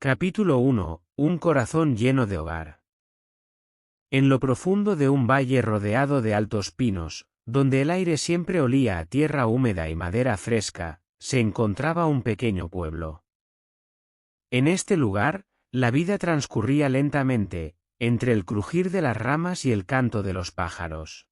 Capítulo 1. Un corazón lleno de hogar. En lo profundo de un valle rodeado de altos pinos, donde el aire siempre olía a tierra húmeda y madera fresca, se encontraba un pequeño pueblo. En este lugar, la vida transcurría lentamente, entre el crujir de las ramas y el canto de los pájaros.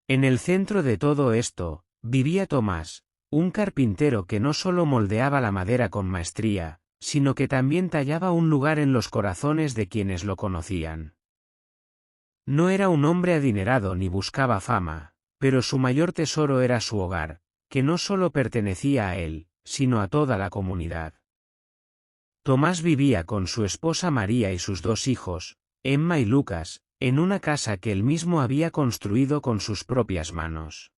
En el centro de todo esto, vivía Tomás, un carpintero que no solo moldeaba la madera con maestría, sino que también tallaba un lugar en los corazones de quienes lo conocían. No era un hombre adinerado ni buscaba fama, pero su mayor tesoro era su hogar, que no solo pertenecía a él, sino a toda la comunidad. Tomás vivía con su esposa María y sus dos hijos, Emma y Lucas, en una casa que él mismo había construido con sus propias manos.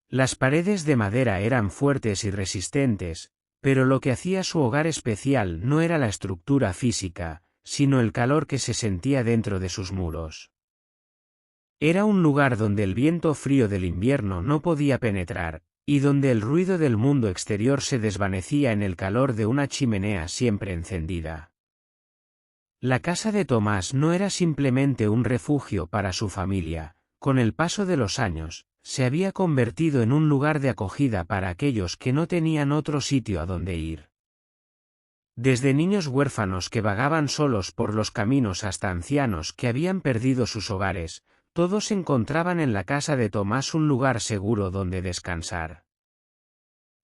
Las paredes de madera eran fuertes y resistentes, pero lo que hacía su hogar especial no era la estructura física, sino el calor que se sentía dentro de sus muros. Era un lugar donde el viento frío del invierno no podía penetrar, y donde el ruido del mundo exterior se desvanecía en el calor de una chimenea siempre encendida. La casa de Tomás no era simplemente un refugio para su familia, con el paso de los años, se había convertido en un lugar de acogida para aquellos que no tenían otro sitio a donde ir. Desde niños huérfanos que vagaban solos por los caminos hasta ancianos que habían perdido sus hogares, todos encontraban en la casa de Tomás un lugar seguro donde descansar.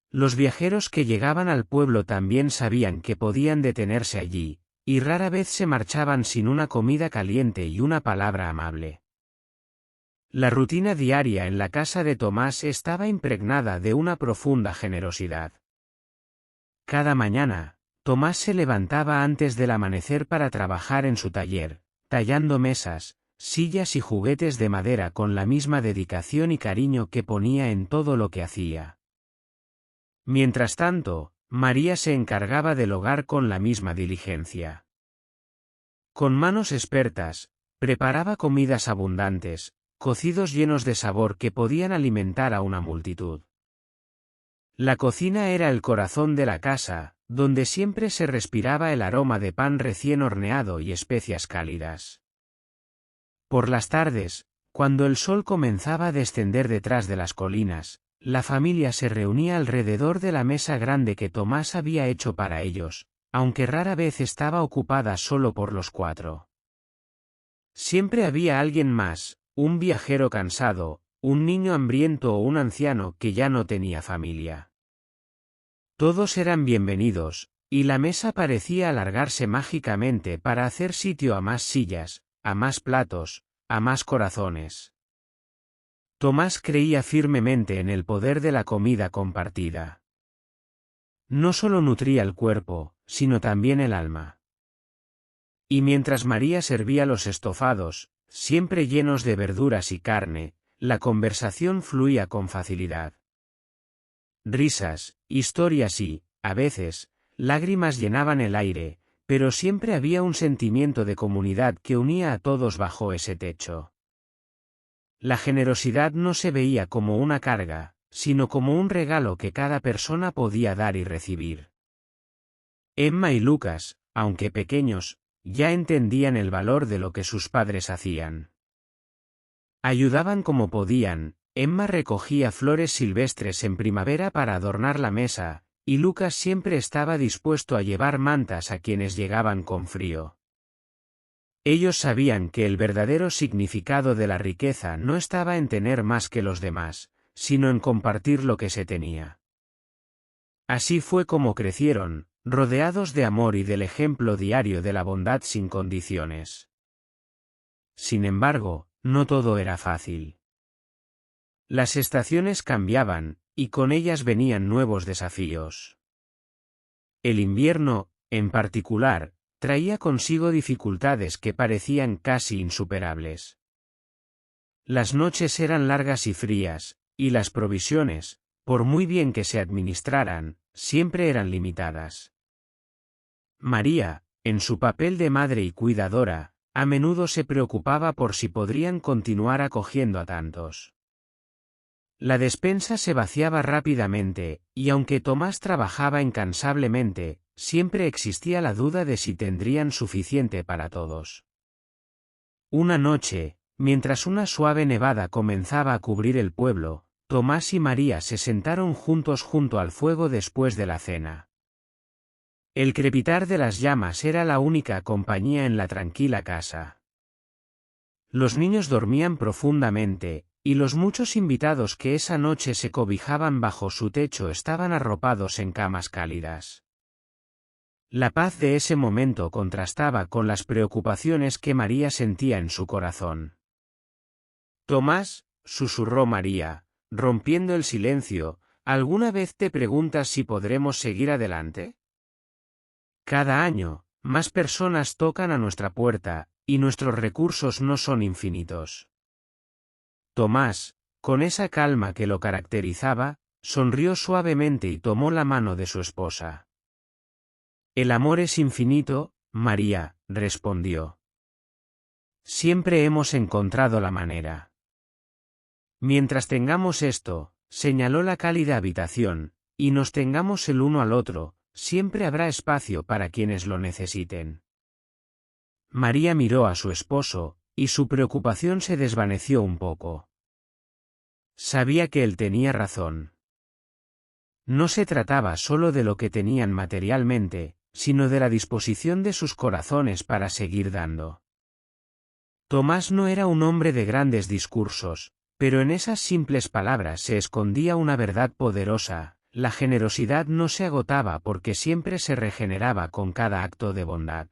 Los viajeros que llegaban al pueblo también sabían que podían detenerse allí, y rara vez se marchaban sin una comida caliente y una palabra amable. La rutina diaria en la casa de Tomás estaba impregnada de una profunda generosidad. Cada mañana, Tomás se levantaba antes del amanecer para trabajar en su taller, tallando mesas, sillas y juguetes de madera con la misma dedicación y cariño que ponía en todo lo que hacía. Mientras tanto, María se encargaba del hogar con la misma diligencia. Con manos expertas, preparaba comidas abundantes, cocidos llenos de sabor que podían alimentar a una multitud. La cocina era el corazón de la casa, donde siempre se respiraba el aroma de pan recién horneado y especias cálidas. Por las tardes, cuando el sol comenzaba a descender detrás de las colinas, la familia se reunía alrededor de la mesa grande que Tomás había hecho para ellos, aunque rara vez estaba ocupada solo por los cuatro. Siempre había alguien más, un viajero cansado, un niño hambriento o un anciano que ya no tenía familia. Todos eran bienvenidos, y la mesa parecía alargarse mágicamente para hacer sitio a más sillas, a más platos, a más corazones. Tomás creía firmemente en el poder de la comida compartida. No solo nutría el cuerpo, sino también el alma. Y mientras María servía los estofados, siempre llenos de verduras y carne, la conversación fluía con facilidad. Risas, historias y, a veces, lágrimas llenaban el aire, pero siempre había un sentimiento de comunidad que unía a todos bajo ese techo. La generosidad no se veía como una carga, sino como un regalo que cada persona podía dar y recibir. Emma y Lucas, aunque pequeños, ya entendían el valor de lo que sus padres hacían. Ayudaban como podían. Emma recogía flores silvestres en primavera para adornar la mesa, y Lucas siempre estaba dispuesto a llevar mantas a quienes llegaban con frío. Ellos sabían que el verdadero significado de la riqueza no estaba en tener más que los demás, sino en compartir lo que se tenía. Así fue como crecieron, rodeados de amor y del ejemplo diario de la bondad sin condiciones. Sin embargo, no todo era fácil. Las estaciones cambiaban, y con ellas venían nuevos desafíos. El invierno, en particular, traía consigo dificultades que parecían casi insuperables. Las noches eran largas y frías, y las provisiones, por muy bien que se administraran, siempre eran limitadas. María, en su papel de madre y cuidadora, a menudo se preocupaba por si podrían continuar acogiendo a tantos. La despensa se vaciaba rápidamente, y aunque Tomás trabajaba incansablemente, siempre existía la duda de si tendrían suficiente para todos. Una noche, mientras una suave nevada comenzaba a cubrir el pueblo, Tomás y María se sentaron juntos junto al fuego después de la cena. El crepitar de las llamas era la única compañía en la tranquila casa. Los niños dormían profundamente, y los muchos invitados que esa noche se cobijaban bajo su techo estaban arropados en camas cálidas. La paz de ese momento contrastaba con las preocupaciones que María sentía en su corazón. Tomás, susurró María, rompiendo el silencio, ¿alguna vez te preguntas si podremos seguir adelante? Cada año, más personas tocan a nuestra puerta, y nuestros recursos no son infinitos. Tomás, con esa calma que lo caracterizaba, sonrió suavemente y tomó la mano de su esposa. El amor es infinito, María, respondió. Siempre hemos encontrado la manera. Mientras tengamos esto, señaló la cálida habitación, y nos tengamos el uno al otro, siempre habrá espacio para quienes lo necesiten. María miró a su esposo, y su preocupación se desvaneció un poco. Sabía que él tenía razón. No se trataba solo de lo que tenían materialmente, sino de la disposición de sus corazones para seguir dando. Tomás no era un hombre de grandes discursos, pero en esas simples palabras se escondía una verdad poderosa: la generosidad no se agotaba porque siempre se regeneraba con cada acto de bondad.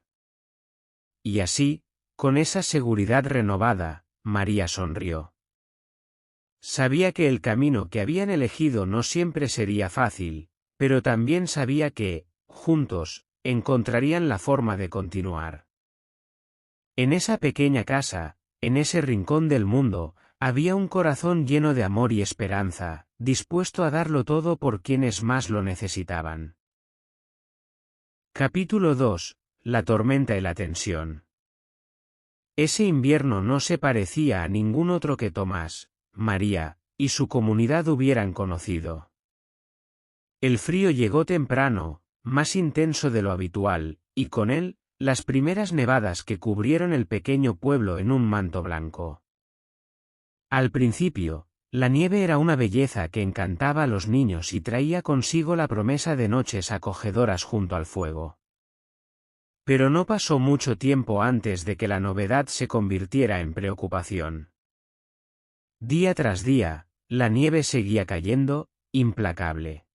Y así, con esa seguridad renovada, María sonrió. Sabía que el camino que habían elegido no siempre sería fácil, pero también sabía que, juntos, encontrarían la forma de continuar. En esa pequeña casa, en ese rincón del mundo, había un corazón lleno de amor y esperanza, dispuesto a darlo todo por quienes más lo necesitaban. Capítulo 2. La tormenta y la tensión. Ese invierno no se parecía a ningún otro que Tomás, María y su comunidad hubieran conocido. El frío llegó temprano, más intenso de lo habitual, y con él, las primeras nevadas que cubrieron el pequeño pueblo en un manto blanco. Al principio, la nieve era una belleza que encantaba a los niños y traía consigo la promesa de noches acogedoras junto al fuego. Pero no pasó mucho tiempo antes de que la novedad se convirtiera en preocupación. Día tras día, la nieve seguía cayendo, implacable.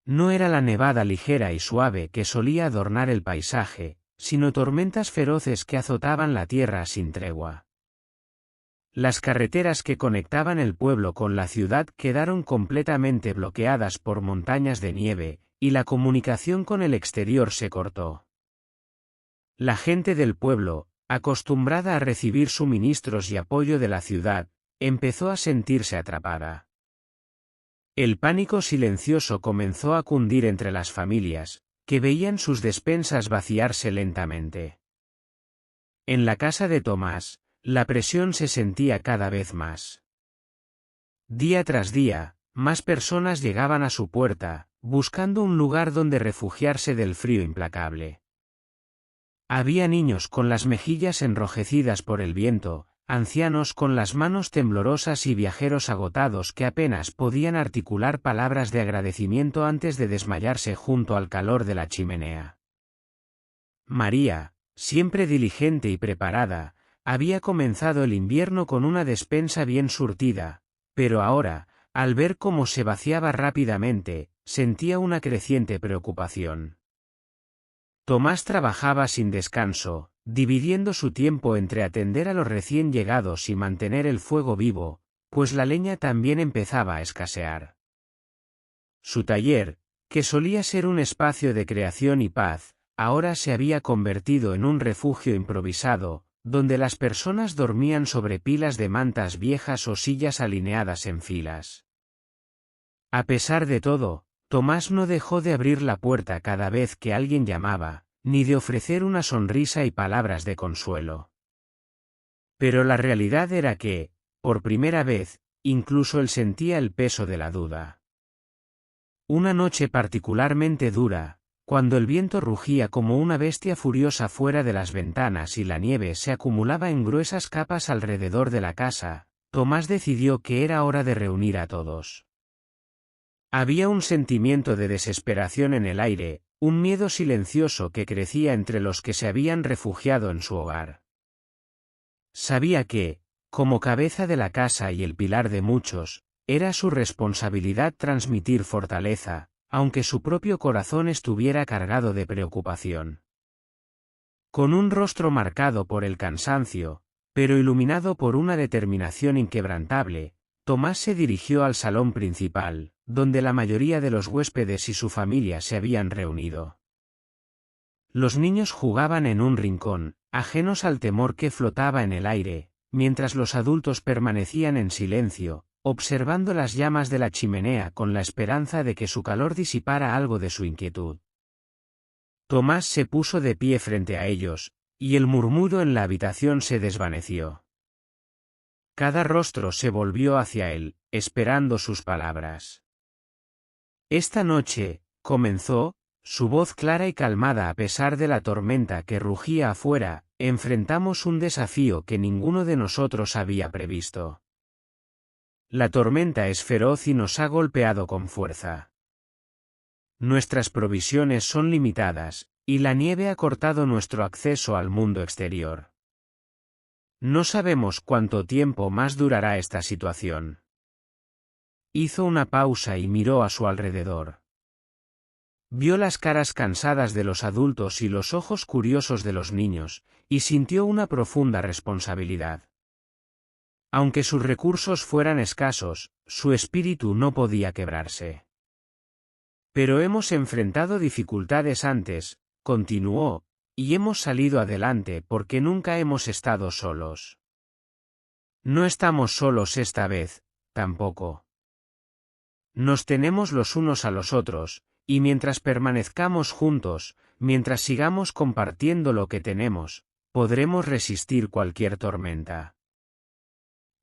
No era la nevada ligera y suave que solía adornar el paisaje, sino tormentas feroces que azotaban la tierra sin tregua. Las carreteras que conectaban el pueblo con la ciudad quedaron completamente bloqueadas por montañas de nieve, y la comunicación con el exterior se cortó. La gente del pueblo, acostumbrada a recibir suministros y apoyo de la ciudad, empezó a sentirse atrapada. El pánico silencioso comenzó a cundir entre las familias, que veían sus despensas vaciarse lentamente. En la casa de Tomás, la presión se sentía cada vez más. Día tras día, más personas llegaban a su puerta, buscando un lugar donde refugiarse del frío implacable. Había niños con las mejillas enrojecidas por el viento, ancianos con las manos temblorosas y viajeros agotados que apenas podían articular palabras de agradecimiento antes de desmayarse junto al calor de la chimenea. María, siempre diligente y preparada, había comenzado el invierno con una despensa bien surtida, pero ahora, al ver cómo se vaciaba rápidamente, sentía una creciente preocupación. Tomás trabajaba sin descanso, dividiendo su tiempo entre atender a los recién llegados y mantener el fuego vivo, pues la leña también empezaba a escasear. Su taller, que solía ser un espacio de creación y paz, ahora se había convertido en un refugio improvisado, donde las personas dormían sobre pilas de mantas viejas o sillas alineadas en filas. A pesar de todo, Tomás no dejó de abrir la puerta cada vez que alguien llamaba, ni de ofrecer una sonrisa y palabras de consuelo. Pero la realidad era que, por primera vez, incluso él sentía el peso de la duda. Una noche particularmente dura, Cuando el viento rugía como una bestia furiosa fuera de las ventanas y la nieve se acumulaba en gruesas capas alrededor de la casa, Tomás decidió que era hora de reunir a todos. Había un sentimiento de desesperación en el aire, un miedo silencioso que crecía entre los que se habían refugiado en su hogar. Sabía que, como cabeza de la casa y el pilar de muchos, era su responsabilidad transmitir fortaleza, aunque su propio corazón estuviera cargado de preocupación. Con un rostro marcado por el cansancio, pero iluminado por una determinación inquebrantable, Tomás se dirigió al salón principal, donde la mayoría de los huéspedes y su familia se habían reunido. Los niños jugaban en un rincón, ajenos al temor que flotaba en el aire, mientras los adultos permanecían en silencio, observando las llamas de la chimenea con la esperanza de que su calor disipara algo de su inquietud. Tomás se puso de pie frente a ellos, y el murmullo en la habitación se desvaneció. Cada rostro se volvió hacia él, esperando sus palabras. Esta noche, comenzó, su voz clara y calmada a pesar de la tormenta que rugía afuera, enfrentamos un desafío que ninguno de nosotros había previsto. La tormenta es feroz y nos ha golpeado con fuerza. Nuestras provisiones son limitadas, y la nieve ha cortado nuestro acceso al mundo exterior. No sabemos cuánto tiempo más durará esta situación. Hizo una pausa y miró a su alrededor. Vio las caras cansadas de los adultos y los ojos curiosos de los niños, y sintió una profunda responsabilidad. Aunque sus recursos fueran escasos, su espíritu no podía quebrarse. Pero hemos enfrentado dificultades antes, continuó, y hemos salido adelante porque nunca hemos estado solos. No estamos solos esta vez, tampoco. Nos tenemos los unos a los otros, y mientras permanezcamos juntos, mientras sigamos compartiendo lo que tenemos, podremos resistir cualquier tormenta.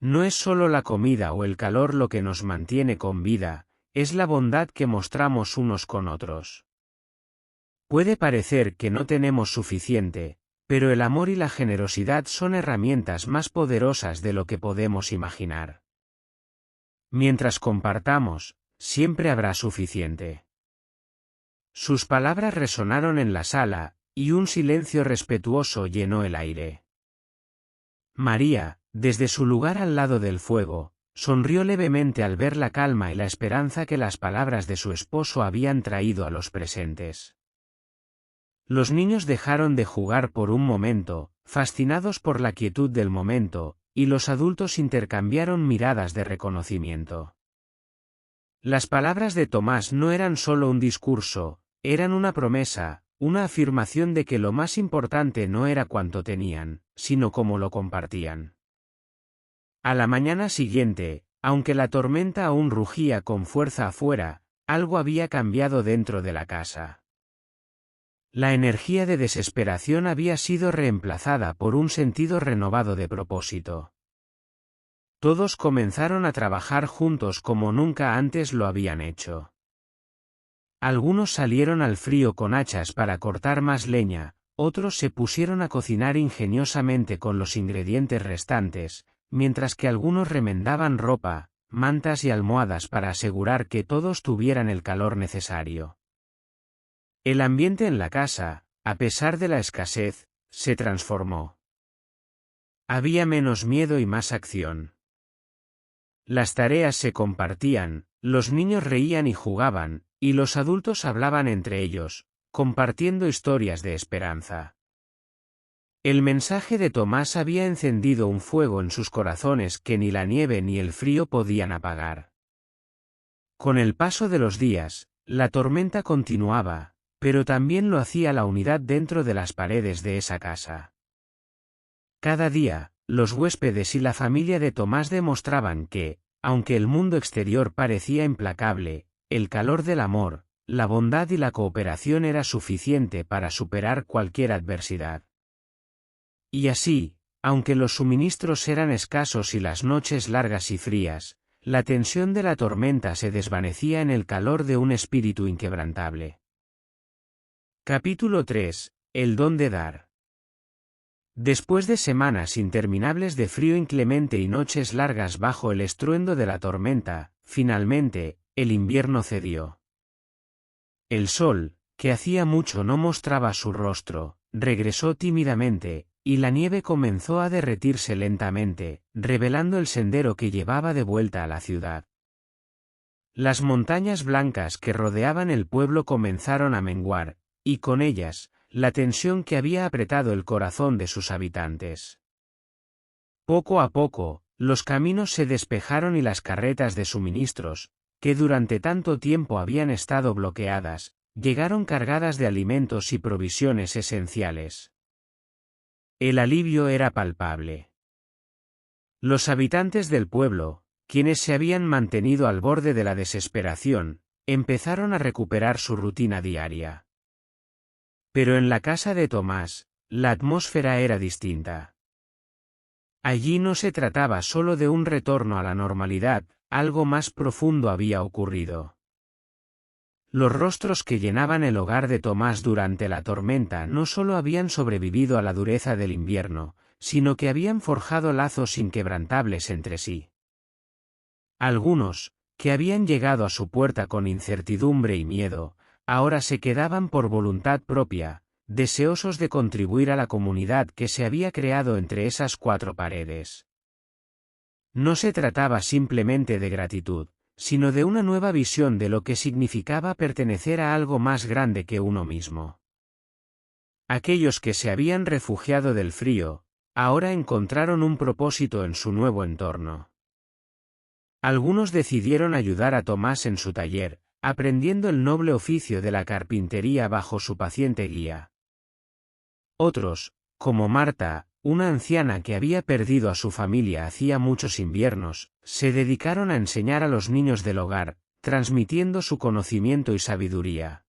No es solo la comida o el calor lo que nos mantiene con vida, es la bondad que mostramos unos con otros. Puede parecer que no tenemos suficiente, pero el amor y la generosidad son herramientas más poderosas de lo que podemos imaginar. Mientras compartamos, siempre habrá suficiente. Sus palabras resonaron en la sala, y un silencio respetuoso llenó el aire. María, desde su lugar al lado del fuego, sonrió levemente al ver la calma y la esperanza que las palabras de su esposo habían traído a los presentes. Los niños dejaron de jugar por un momento, fascinados por la quietud del momento, y los adultos intercambiaron miradas de reconocimiento. Las palabras de Tomás no eran solo un discurso, eran una promesa, una afirmación de que lo más importante no era cuánto tenían, sino cómo lo compartían. A la mañana siguiente, aunque la tormenta aún rugía con fuerza afuera, algo había cambiado dentro de la casa. La energía de desesperación había sido reemplazada por un sentido renovado de propósito. Todos comenzaron a trabajar juntos como nunca antes lo habían hecho. Algunos salieron al frío con hachas para cortar más leña, otros se pusieron a cocinar ingeniosamente con los ingredientes restantes, mientras que algunos remendaban ropa, mantas y almohadas para asegurar que todos tuvieran el calor necesario. El ambiente en la casa, a pesar de la escasez, se transformó. Había menos miedo y más acción. Las tareas se compartían, los niños reían y jugaban, y los adultos hablaban entre ellos, compartiendo historias de esperanza. El mensaje de Tomás había encendido un fuego en sus corazones que ni la nieve ni el frío podían apagar. Con el paso de los días, la tormenta continuaba, pero también lo hacía la unidad dentro de las paredes de esa casa. Cada día, los huéspedes y la familia de Tomás demostraban que, aunque el mundo exterior parecía implacable, el calor del amor, la bondad y la cooperación era suficiente para superar cualquier adversidad. Y así, aunque los suministros eran escasos y las noches largas y frías, la tensión de la tormenta se desvanecía en el calor de un espíritu inquebrantable. Capítulo 3. El don de dar. Después de semanas interminables de frío inclemente y noches largas bajo el estruendo de la tormenta, finalmente, el invierno cedió. El sol, que hacía mucho no mostraba su rostro, regresó tímidamente, y la nieve comenzó a derretirse lentamente, revelando el sendero que llevaba de vuelta a la ciudad. Las montañas blancas que rodeaban el pueblo comenzaron a menguar, y con ellas, la tensión que había apretado el corazón de sus habitantes. Poco a poco, los caminos se despejaron y las carretas de suministros, que durante tanto tiempo habían estado bloqueadas, llegaron cargadas de alimentos y provisiones esenciales. El alivio era palpable. Los habitantes del pueblo, quienes se habían mantenido al borde de la desesperación, empezaron a recuperar su rutina diaria. Pero en la casa de Tomás, la atmósfera era distinta. Allí no se trataba solo de un retorno a la normalidad, algo más profundo había ocurrido. Los rostros que llenaban el hogar de Tomás durante la tormenta no solo habían sobrevivido a la dureza del invierno, sino que habían forjado lazos inquebrantables entre sí. Algunos, que habían llegado a su puerta con incertidumbre y miedo, ahora se quedaban por voluntad propia, deseosos de contribuir a la comunidad que se había creado entre esas cuatro paredes. No se trataba simplemente de gratitud, sino de una nueva visión de lo que significaba pertenecer a algo más grande que uno mismo. Aquellos que se habían refugiado del frío, ahora encontraron un propósito en su nuevo entorno. Algunos decidieron ayudar a Tomás en su taller, aprendiendo el noble oficio de la carpintería bajo su paciente guía. Otros, como Marta, una anciana que había perdido a su familia hacía muchos inviernos, se dedicaron a enseñar a los niños del hogar, transmitiendo su conocimiento y sabiduría.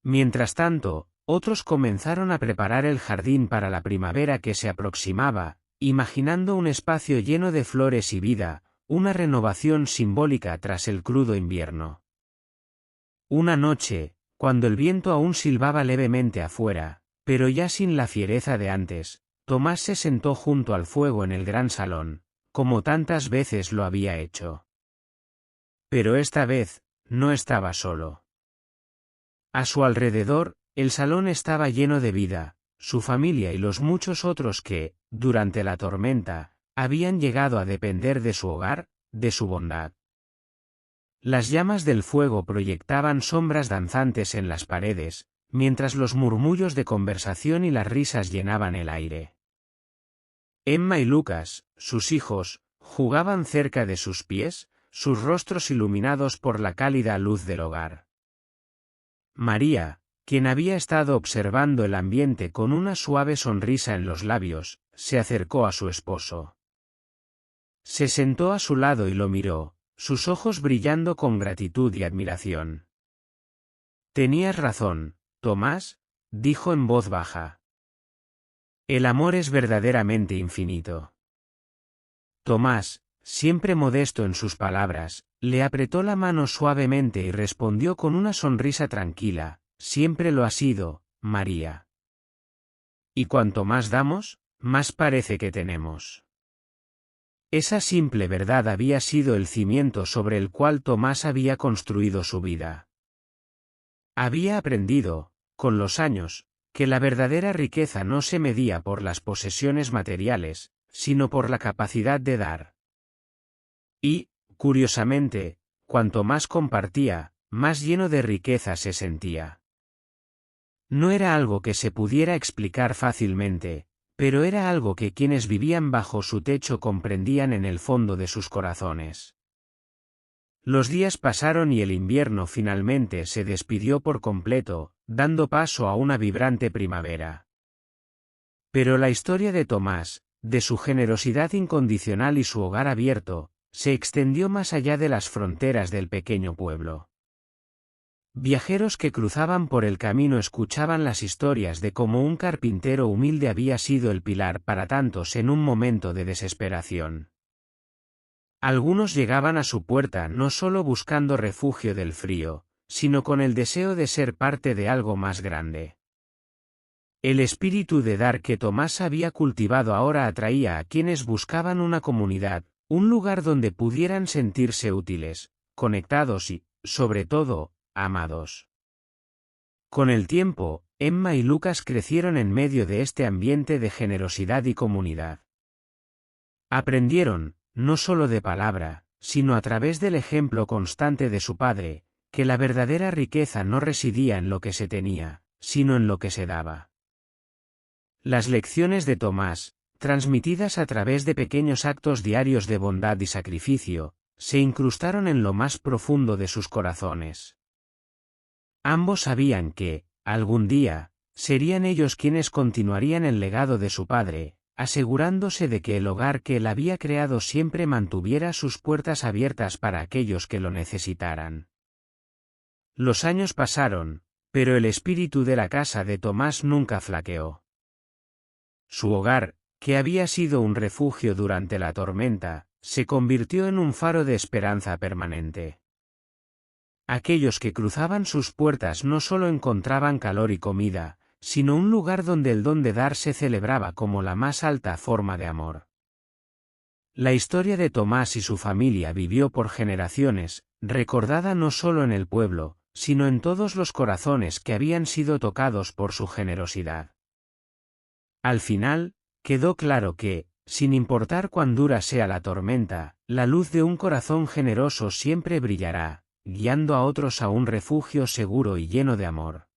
Mientras tanto, otros comenzaron a preparar el jardín para la primavera que se aproximaba, imaginando un espacio lleno de flores y vida, una renovación simbólica tras el crudo invierno. Una noche, cuando el viento aún silbaba levemente afuera, pero ya sin la fiereza de antes, Tomás se sentó junto al fuego en el gran salón, como tantas veces lo había hecho. Pero esta vez, no estaba solo. A su alrededor, el salón estaba lleno de vida, su familia y los muchos otros que, durante la tormenta, habían llegado a depender de su hogar, de su bondad. Las llamas del fuego proyectaban sombras danzantes en las paredes, mientras los murmullos de conversación y las risas llenaban el aire. Emma y Lucas, sus hijos, jugaban cerca de sus pies, sus rostros iluminados por la cálida luz del hogar. María, quien había estado observando el ambiente con una suave sonrisa en los labios, se acercó a su esposo. Se sentó a su lado y lo miró, sus ojos brillando con gratitud y admiración. «Tenías razón, Tomás», dijo en voz baja. «El amor es verdaderamente infinito». Tomás, siempre modesto en sus palabras, le apretó la mano suavemente y respondió con una sonrisa tranquila: «Siempre lo ha sido, María. Y cuanto más damos, más parece que tenemos». Esa simple verdad había sido el cimiento sobre el cual Tomás había construido su vida. Había aprendido, con los años, que la verdadera riqueza no se medía por las posesiones materiales, sino por la capacidad de dar. Y, curiosamente, cuanto más compartía, más lleno de riqueza se sentía. No era algo que se pudiera explicar fácilmente, pero era algo que quienes vivían bajo su techo comprendían en el fondo de sus corazones. Los días pasaron y el invierno finalmente se despidió por completo, dando paso a una vibrante primavera. Pero la historia de Tomás, de su generosidad incondicional y su hogar abierto, se extendió más allá de las fronteras del pequeño pueblo. Viajeros que cruzaban por el camino escuchaban las historias de cómo un carpintero humilde había sido el pilar para tantos en un momento de desesperación. Algunos llegaban a su puerta no solo buscando refugio del frío, sino con el deseo de ser parte de algo más grande. El espíritu de dar que Tomás había cultivado ahora atraía a quienes buscaban una comunidad, un lugar donde pudieran sentirse útiles, conectados y, sobre todo, amados. Con el tiempo, Emma y Lucas crecieron en medio de este ambiente de generosidad y comunidad. Aprendieron, no solo de palabra, sino a través del ejemplo constante de su padre, que la verdadera riqueza no residía en lo que se tenía, sino en lo que se daba. Las lecciones de Tomás, transmitidas a través de pequeños actos diarios de bondad y sacrificio, se incrustaron en lo más profundo de sus corazones. Ambos sabían que, algún día, serían ellos quienes continuarían el legado de su padre, asegurándose de que el hogar que él había creado siempre mantuviera sus puertas abiertas para aquellos que lo necesitaran. Los años pasaron, pero el espíritu de la casa de Tomás nunca flaqueó. Su hogar, que había sido un refugio durante la tormenta, se convirtió en un faro de esperanza permanente. Aquellos que cruzaban sus puertas no solo encontraban calor y comida, sino un lugar donde el don de dar se celebraba como la más alta forma de amor. La historia de Tomás y su familia vivió por generaciones, recordada no solo en el pueblo, sino en todos los corazones que habían sido tocados por su generosidad. Al final, quedó claro que, sin importar cuán dura sea la tormenta, la luz de un corazón generoso siempre brillará, guiando a otros a un refugio seguro y lleno de amor.